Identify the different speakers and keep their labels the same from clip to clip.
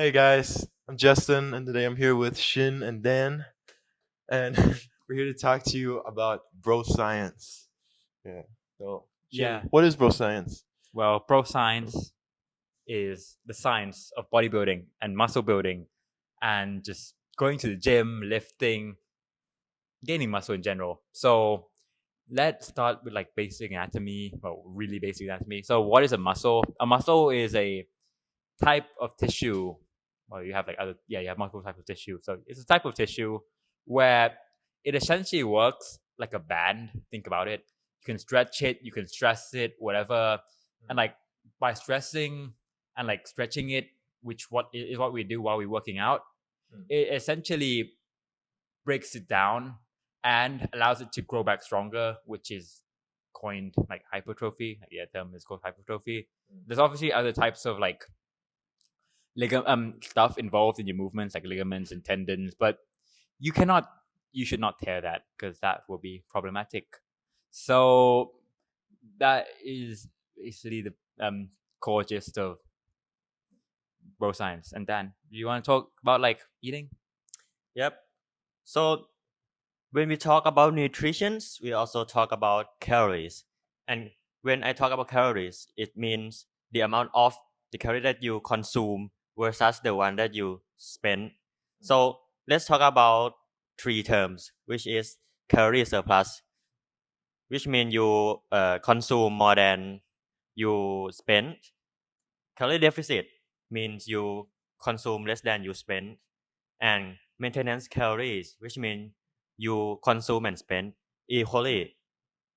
Speaker 1: Hey guys, I'm Justin, and today I'm here with Shin and Dan, and we're here to talk to you about BroScience. Yeah. So, Shin,
Speaker 2: Yeah,
Speaker 1: what is BroScience?
Speaker 2: well, BroScience is the science of bodybuilding and muscle building and just going to the gym, lifting, gaining muscle in general. So let's start with like basic anatomy, well, really basic anatomy. So what is a muscle? A muscle is a type of tissue. Well, you have like you have multiple types of tissue. So it's a type of tissue where it essentially works like a band. Think about it. You can stretch it, you can stress it, whatever. And like by stressing and like stretching it, which what is what we do while we're working out, it essentially breaks it down and allows it to grow back stronger, which is coined like hypertrophy. Like, yeah, term is called hypertrophy. There's obviously other types of like stuff involved in your movements like ligaments and tendons, but you cannot you should not tear that because that will be problematic. So that is basically the core gist of bro science. And Dan, do you want to talk about like eating?
Speaker 3: Yep. So when we talk about nutrition, we also talk about calories. And when I talk about calories, it means the amount of the calorie that you consume versus the one that you spend. So let's talk about three terms, which is calorie surplus, which means you consume more than you spend. Calorie deficit means you consume less than you spend. And maintenance calories, which means you consume and spend equally.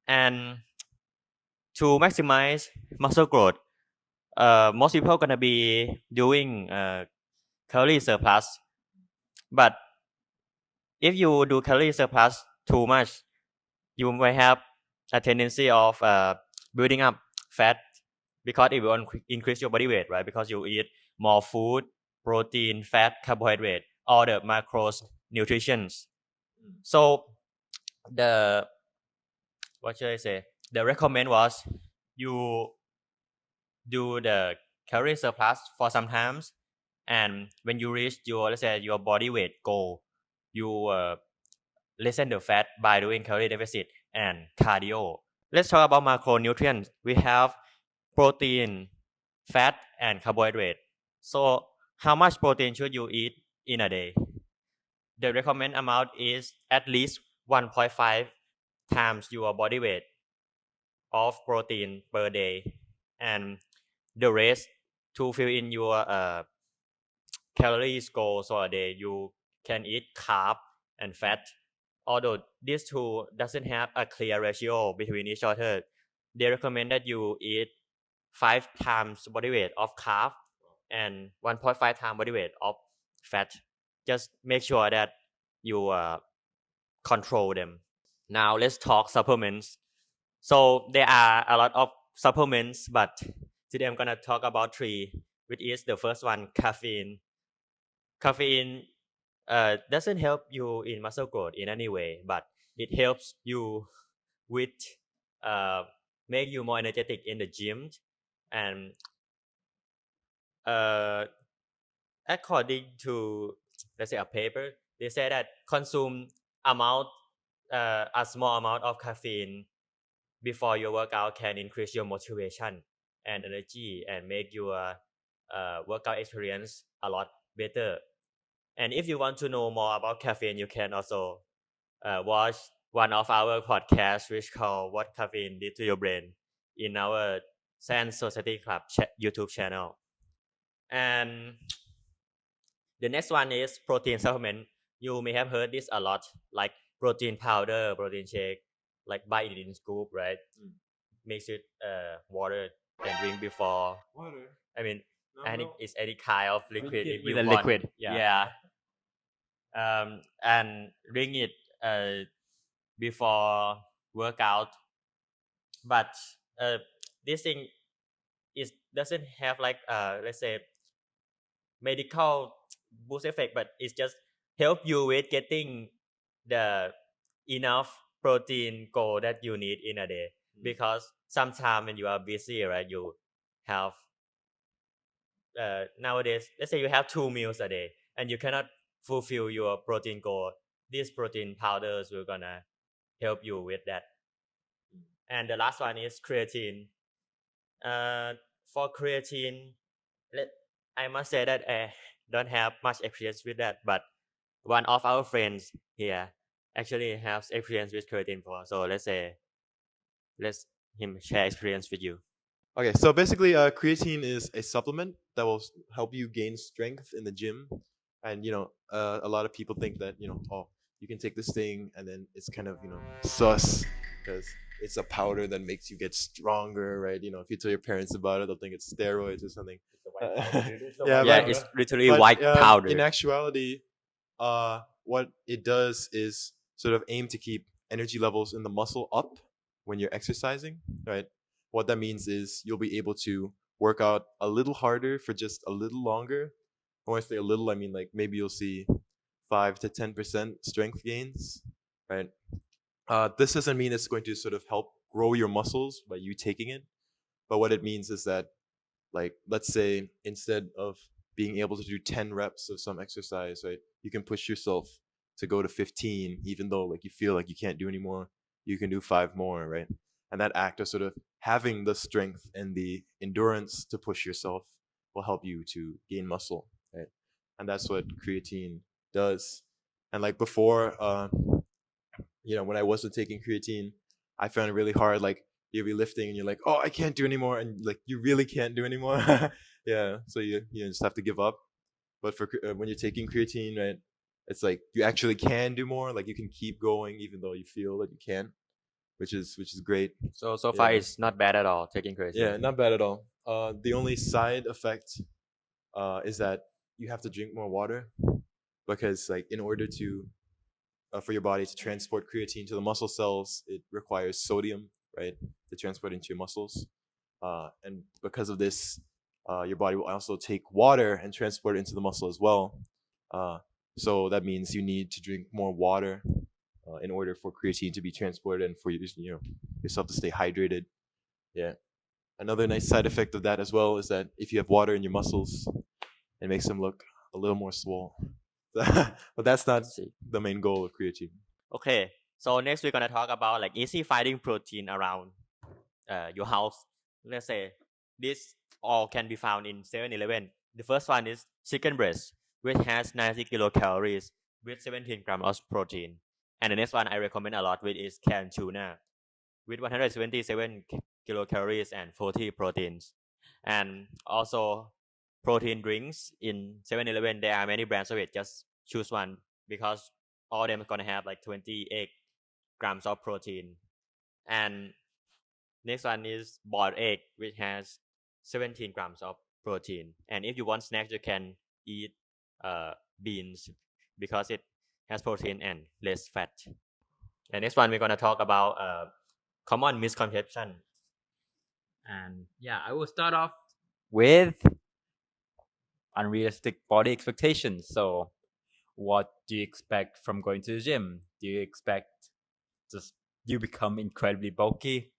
Speaker 3: And to maximize muscle growth, most people gonna be doing calorie surplus. But if you do calorie surplus too much, you may have a tendency of building up fat because it will increase your body weight, right? Because you eat more food, protein, fat, carbohydrate, all the macros, nutritions. So the what should I say? The recommend was you do the calorie surplus for some times, and when you reach your, let's say, your body weight goal, you lessen the fat by doing calorie deficit and cardio. Let's talk about macronutrients. We have protein, fat, and carbohydrate. So how much protein should you eat in a day? The recommended amount is at least 1.5 times your body weight of protein per day, and the rest to fill in your calories goals for a day, you can eat carb and fat. Although these two doesn't have a clear ratio between each other, they recommend that you eat 5 times body weight of carb and 1.5 times body weight of fat. Just make sure that you control them. Now let's talk supplements. So there are a lot of supplements, but today I'm gonna talk about three, which is the first one, caffeine. Caffeine doesn't help you in muscle growth in any way, but it helps you with uh, make you more energetic in the gym. And uh, according to, let's say, a paper, they say that consume amount a small amount of caffeine before your workout can increase your motivation and energy and make your workout experience a lot better. And if you want to know more about caffeine, you can also watch one of our podcasts, which called "What Caffeine Did to Your Brain" in our Science Society Club YouTube channel. And the next one is protein supplement. You may have heard this a lot, like protein powder, protein shake, like buy it in scoop, right? Mix it water and drink before.
Speaker 1: Water.
Speaker 3: I mean,
Speaker 1: No,
Speaker 3: any
Speaker 1: no.
Speaker 3: it's any kind of liquid if
Speaker 2: With
Speaker 3: you
Speaker 2: a
Speaker 3: want.
Speaker 2: liquid, yeah.
Speaker 3: Yeah. And drink it before workout. But this thing is doesn't have like let's say medical boost effect, but it's just help you with getting the enough protein goal that you need in a day. Because sometimes when you are busy, right, you have nowadays, let's say you have 2 meals a day and you cannot fulfill your protein goal, these protein powders will gonna help you with that. And the last one is creatine. For creatine, I must say that I don't have much experience with that, but one of our friends here actually has experience with creatine before. So let's him share experience with you.
Speaker 1: Okay, so basically, creatine is a supplement that will help you gain strength in the gym, and a lot of people think that oh, you can take this thing and then it's kind of sus because it's a powder that makes you get stronger, right? If you tell your parents about it, they'll think it's steroids or something. Yeah,
Speaker 3: Yeah,
Speaker 1: but-
Speaker 3: it's literally
Speaker 1: but,
Speaker 3: white powder.
Speaker 1: In actuality, what it does is sort of aim to keep energy levels in the muscle up when you're exercising, right? What that means is you'll be able to work out a little harder for just a little longer. When I say a little, I mean like maybe you'll see 5 to 10% strength gains, right? This doesn't mean it's going to sort of help grow your muscles by you taking it, but what it means is that, like, let's say instead of being able to do 10 reps of some exercise, right, you can push yourself to go to 15, even though like you feel like you can't do anymore. You can do 5 more, right? And that act of sort of having the strength and the endurance to push yourself will help you to gain muscle, right? And that's what creatine does. And like before, when I wasn't taking creatine, I found it really hard. Like you'll be lifting and you're like, oh, I can't do anymore, and like you really can't do anymore. Yeah, so you just have to give up. But for when you're taking creatine, right, it's like you actually can do more. Like you can keep going even though you feel that you can't, which is great.
Speaker 3: So far
Speaker 1: Yeah.
Speaker 3: it's not bad at all taking creatine.
Speaker 1: Yeah, not bad at all. The only side effect is that you have to drink more water because, like, in order to for your body to transport creatine to the muscle cells, it requires sodium, right, to transport into your muscles. And because of this, your body will also take water and transport it into the muscle as well. So that means you need to drink more water in order for creatine to be transported and for yourself to stay hydrated. Yeah. Another nice side effect of that as well is that if you have water in your muscles, it makes them look a little more swole. But that's not the main goal of creatine.
Speaker 3: Okay, so next we're gonna talk about like easy finding protein around your house. Let's say this all can be found in 7-Eleven. The first one is chicken breast, which has 90 kilocalories with 17 grams of protein. And the next one I recommend a lot with is canned tuna with 177 kilocalories and 40 proteins. And also protein drinks in 7-Eleven, there are many brands of it. Just choose one because all of them are gonna have like 28 grams of protein. And next one is boiled egg, which has 17 grams of protein. And if you want snacks, you can eat beans because it has protein and less fat. And next one we're gonna talk about common misconception.
Speaker 2: And yeah, I will start off with unrealistic body expectations. So, what do you expect from going to the gym? Do you expect just you become incredibly bulky?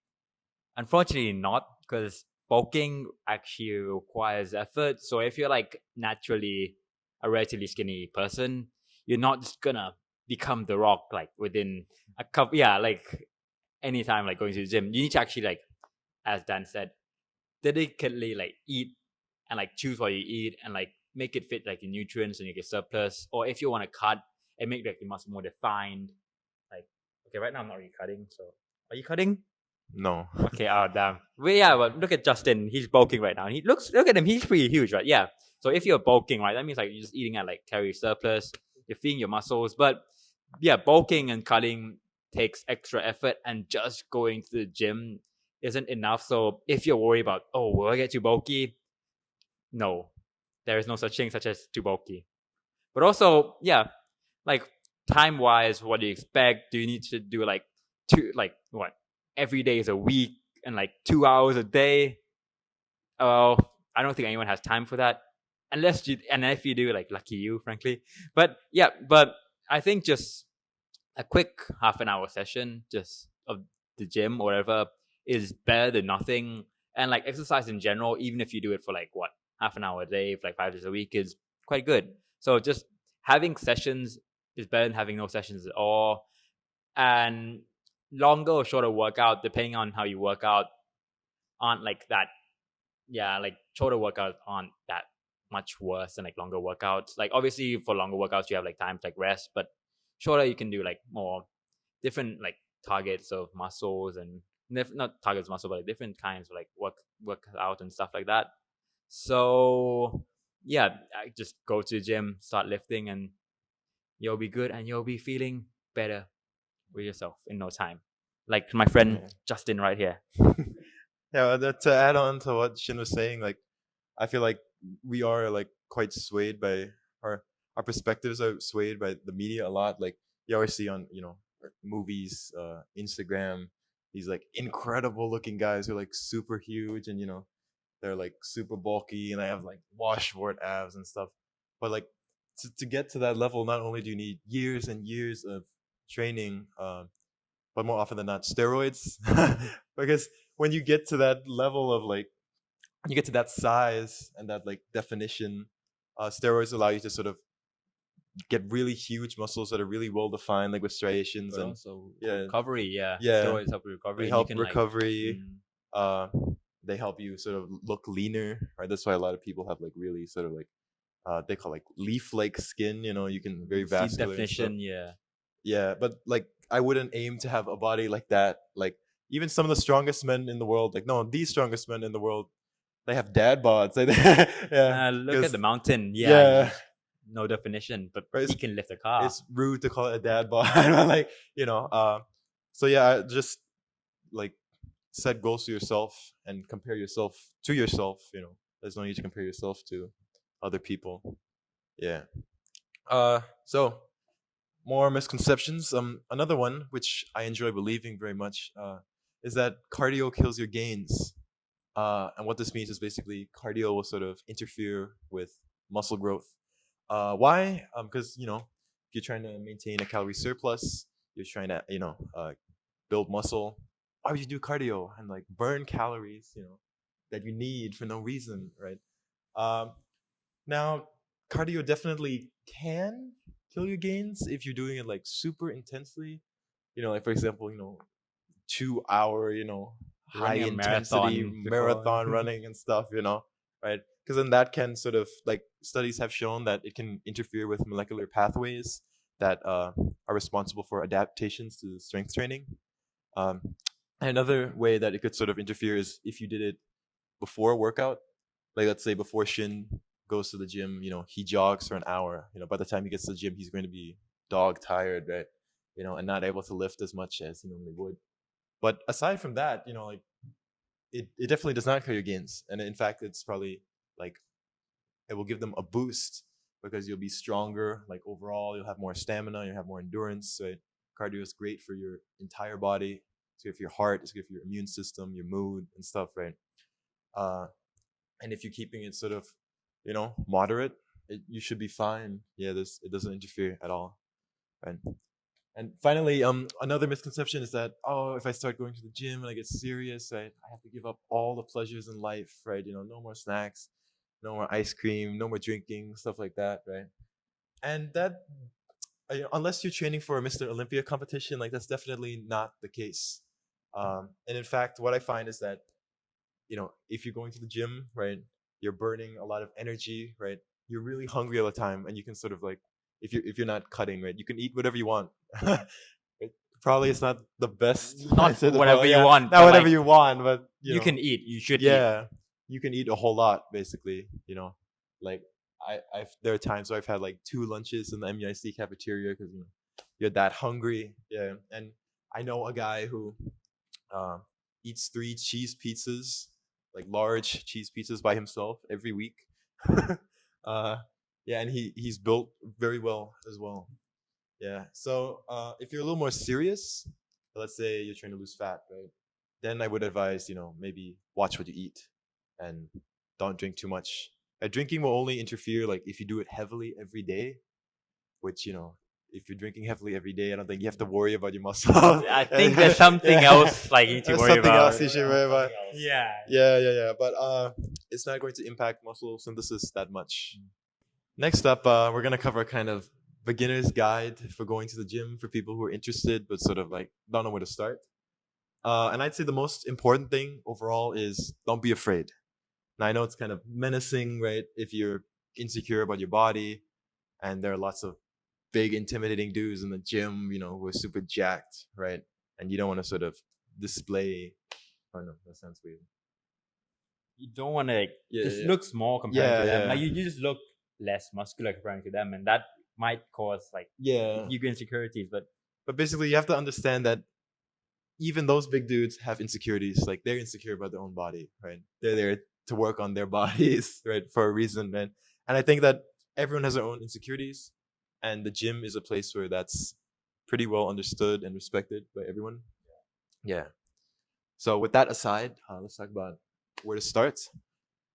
Speaker 2: Unfortunately, not, because bulking actually requires effort. So, if you're like naturally a relatively skinny person, you're not just gonna become the Rock like within a couple. Yeah, like anytime like going to the gym, you need to actually, like, as Dan said, dedicatedly like eat and like choose what you eat and like make it fit like your nutrients and you get surplus. Or if you want to cut and make like the muscle more defined, like, okay, right now I'm not really cutting. So are you cutting?
Speaker 1: No.
Speaker 2: Okay, damn. Well, yeah, but look at Justin. He's bulking right now. Look at him. He's pretty huge, right? Yeah. So if you're bulking, right, that means like you're just eating at like calorie surplus. You're feeding your muscles. But yeah, bulking and cutting takes extra effort, and just going to the gym isn't enough. So if you're worried about, oh, will I get too bulky? No, there is no such thing such as too bulky. But also, yeah, like time wise, what do you expect? Do you need to do like every day is a week and like 2 hours a day? Oh, I don't think anyone has time for that. And if you do, like, lucky you, frankly. But yeah, I think just a quick half an hour session just of the gym or whatever is better than nothing. And like exercise in general, even if you do it for like half an hour a day for like 5 days a week is quite good. So just having sessions is better than having no sessions at all. And longer or shorter workout, depending on how you work out, aren't like that. Yeah, like shorter workouts aren't that much worse than like longer workouts. Like obviously for longer workouts you have like time to like rest, but shorter you can do like more different like targets of muscles and not targets of muscle, but like different kinds of like work out and stuff like that. So yeah, I just go to the gym, start lifting, and you'll be good and you'll be feeling better with yourself in no time. Like my friend Justin right here.
Speaker 1: Yeah, to add on to what Shin was saying, like I feel like we are like quite swayed by our perspectives are swayed by the media a lot. Like you always see on movies, Instagram, these like incredible looking guys who are like super huge and they're like super bulky and they have like washboard abs and stuff. But like to get to that level, not only do you need years and years of training, but more often than not steroids, because when you get to that level of like, you get to that size and that like definition, steroids allow you to sort of get really huge muscles that are really well defined, like with striations,
Speaker 2: But
Speaker 1: and
Speaker 2: also
Speaker 1: yeah.
Speaker 2: recovery. Yeah,
Speaker 1: Yeah.
Speaker 2: steroids help with recovery.
Speaker 1: they
Speaker 2: and
Speaker 1: help
Speaker 2: you can,
Speaker 1: recovery.
Speaker 2: Like,
Speaker 1: They help you sort of look leaner, right? That's why a lot of people have like really sort of like they call like leaf-like skin. You can very
Speaker 2: see
Speaker 1: vascular and stuff.
Speaker 2: definition. Yeah,
Speaker 1: Yeah, but like I wouldn't aim to have a body like that. Like even some of the strongest men in the world, like no, the strongest men in the world, they have dad bods. Yeah,
Speaker 2: look at
Speaker 1: 'cause
Speaker 2: the mountain.
Speaker 1: yeah.
Speaker 2: No definition, but
Speaker 1: Right,
Speaker 2: he can lift a car.
Speaker 1: it's rude to call it a dad bod. But like so yeah, just like set goals to yourself and compare yourself to yourself. There's no need to compare yourself to other people. Yeah. So more misconceptions. Another one which I enjoy believing very much is that cardio kills your gains. And what this means is basically cardio will sort of interfere with muscle growth. Why? Because if you're trying to maintain a calorie surplus, you're trying to build muscle. Why would you do cardio and like burn calories that you need for no reason, right? Now cardio definitely can kill your gains if you're doing it like super intensely. Like for example 2 hour high
Speaker 2: Running a
Speaker 1: intensity
Speaker 2: marathon
Speaker 1: marathon
Speaker 2: before.
Speaker 1: running and stuff, right? Because then that can sort of like studies have shown that it can interfere with molecular pathways that are responsible for adaptations to strength training. Another way that it could sort of interfere is if you did it before a workout. Like let's say before Shin goes to the gym, he jogs for an hour. By the time he gets to the gym, he's going to be dog tired, right? And not able to lift as much as he normally would. But aside from that, like it definitely does not kill your gains. And in fact, it's probably like it will give them a boost because you'll be stronger. Like overall, you'll have more stamina, you'll have more endurance. Right? Cardio is great for your entire body. It's good for your heart. It's good for your immune system, your mood, and stuff, right? And if you're keeping it sort of, moderate, you should be fine. Yeah, it doesn't interfere at all, right? And finally, another misconception is that if I start going to the gym and I get serious, right, I have to give up all the pleasures in life, right? No more snacks, no more ice cream, no more drinking, stuff like that, right? And that, unless you're training for a Mr. Olympia competition, like that's definitely not the case. And in fact, what I find is that, if you're going to the gym, right, you're burning a lot of energy, right? You're really hungry all the time, and you can sort of like, if you're not cutting, right, you can eat whatever you want. Probably it's not the best.
Speaker 2: Not whatever you want.
Speaker 1: Not whatever you want, but
Speaker 2: you can eat. You should eat.
Speaker 1: yeah, you can eat a whole lot basically. Like there are times where I've had like 2 lunches in the MUIC cafeteria because you're that hungry. Yeah, and I know a guy who eats 3 cheese pizzas, like large cheese pizzas by himself every week. Yeah, and he's built very well as well. Yeah, so if you're a little more serious, let's say you're trying to lose fat, right? Then I would advise, maybe watch what you eat and don't drink too much. Drinking will only interfere like if you do it heavily every day, which if you're drinking heavily every day, I don't think you have to worry about your muscles.
Speaker 2: I think there's something else like you need to
Speaker 1: There's
Speaker 2: worry
Speaker 1: something
Speaker 2: about.
Speaker 1: else you should worry about.
Speaker 2: Yeah.
Speaker 1: Yeah. But it's not going to impact muscle synthesis that much. Next up, we're gonna cover a kind of beginner's guide for going to the gym for people who are interested but sort of like don't know where to start. And I'd say the most important thing overall is don't be afraid. Now I know it's kind of menacing, right? If you're insecure about your body, and there are lots of big, intimidating dudes in the gym, who are super jacked, right? And you don't want to sort of display. Oh no, that sounds weird.
Speaker 2: You don't want to
Speaker 1: Yeah,
Speaker 2: just
Speaker 1: yeah.
Speaker 2: look small compared to them.
Speaker 1: Yeah.
Speaker 2: Like you just look less muscular compared to them, and that might cause like
Speaker 1: Yeah.
Speaker 2: ego insecurities.
Speaker 1: But basically, you have to understand that even those big dudes have insecurities. Like they're insecure about their own body, right? They're there to work on their bodies, right, for a reason, man. And I think that everyone has their own insecurities, and the gym is a place where that's pretty well understood and respected by everyone. Yeah. So with that aside, let's talk about where to start.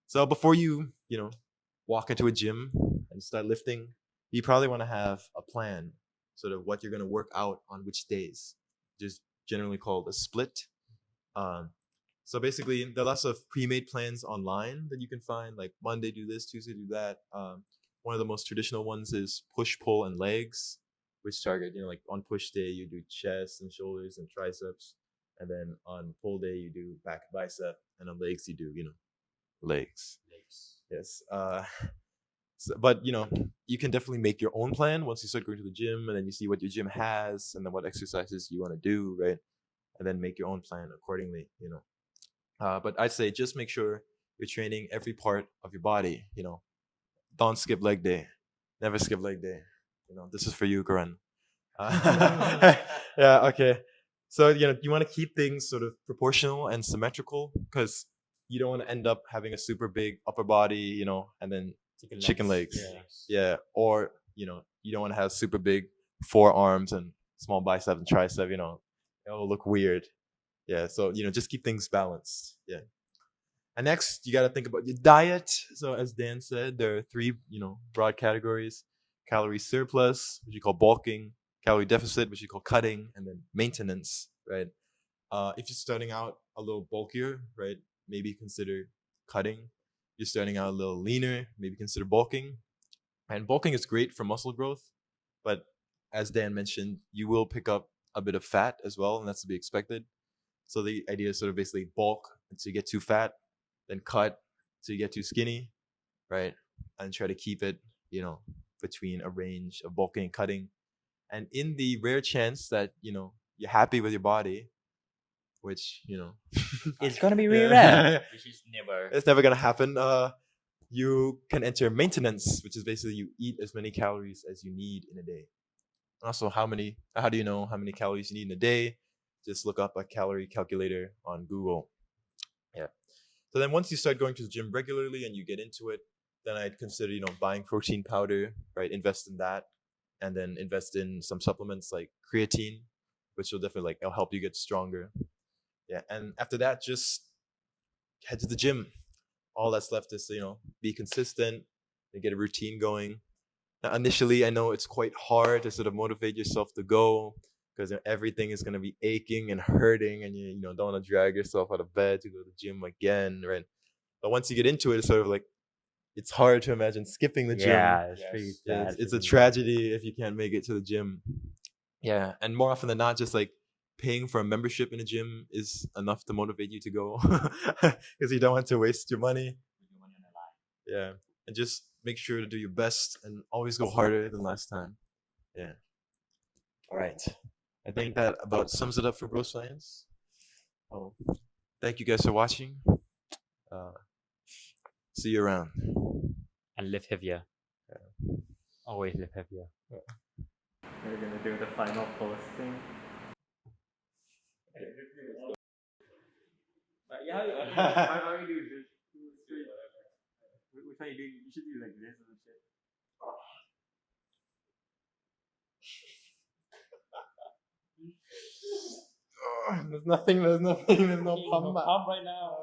Speaker 1: So before you walk into a gym and start lifting, you probably want to have a plan, sort of what you're going to work out on which days, just generally called a split. So basically, there are lots of pre-made plans online that you can find, like Monday do this, Tuesday do that. One of the most traditional ones is push, pull, and legs, which target, like on push day, you do chest and shoulders and triceps. And then on pull day, you do back, bicep. And on legs, you do, legs. Yes. But you can definitely make your own plan once you start going to the gym, and then you see what your gym has, and then what exercises you want to do, right? And then make your own plan accordingly. But I'd say just make sure you're training every part of your body. Don't skip leg day. Never skip leg day. This is for you, Karan. Yeah. Okay. So you want to keep things sort of proportional and symmetrical, because you don't want to end up having a super big upper body, and then chicken legs. Yeah. Or you don't want to have super big forearms and small bicep and tricep. It'll look weird. Yeah. So just keep things balanced. Yeah. And next, you got to think about your diet. So as Dan said, there are three broad categories: calorie surplus, which you call bulking; calorie deficit, which you call cutting; and then maintenance. Right. If you're starting out a little bulkier, right, maybe consider cutting. You're starting out a little leaner, maybe consider bulking. And bulking is great for muscle growth, but as Dan mentioned, you will pick up a bit of fat as well, and that's to be expected. So the idea is sort of basically bulk until you get too fat, then cut until you get too skinny, right? And try to keep it, between a range of bulking and cutting. And in the rare chance that, you're happy with your body, which,
Speaker 2: It's gonna be really
Speaker 1: Yeah.
Speaker 2: rare. Which is never.
Speaker 1: it's never going to happen. You can enter maintenance, which is basically you eat as many calories as you need in a day. Also, how do you know how many calories you need in a day? Just look up a calorie calculator on Google. Yeah. So then once you start going to the gym regularly and you get into it, then I'd consider, buying protein powder, right? Invest in that, and then invest in some supplements like creatine, which will definitely it'll help you get stronger. Yeah. And after that, just head to the gym. All that's left is to, be consistent and get a routine going. Now, initially, I know it's quite hard to sort of motivate yourself to go, because everything is going to be aching and hurting, and you don't want to drag yourself out of bed to go to the gym again, right? But once you get into it, it's sort of like it's hard to imagine skipping the gym.
Speaker 2: Yeah, it's pretty
Speaker 1: Yeah,
Speaker 2: sad.
Speaker 1: it's a tragedy if you can't make it to the gym. Yeah, and more often than not, just paying for a membership in a gym is enough to motivate you to go, because you don't want to waste your money. Yeah, and just make sure to do your best and always go harder than last time. Yeah. All right. I think that about sums it up for BroScience. Oh, thank you guys for watching. See you around.
Speaker 2: And live heavier. Always live heavier.
Speaker 3: We're gonna do the final posting.
Speaker 2: How do you do this? Which one you do? You should do like this and shit.
Speaker 1: There's no pump.
Speaker 2: Pump right now.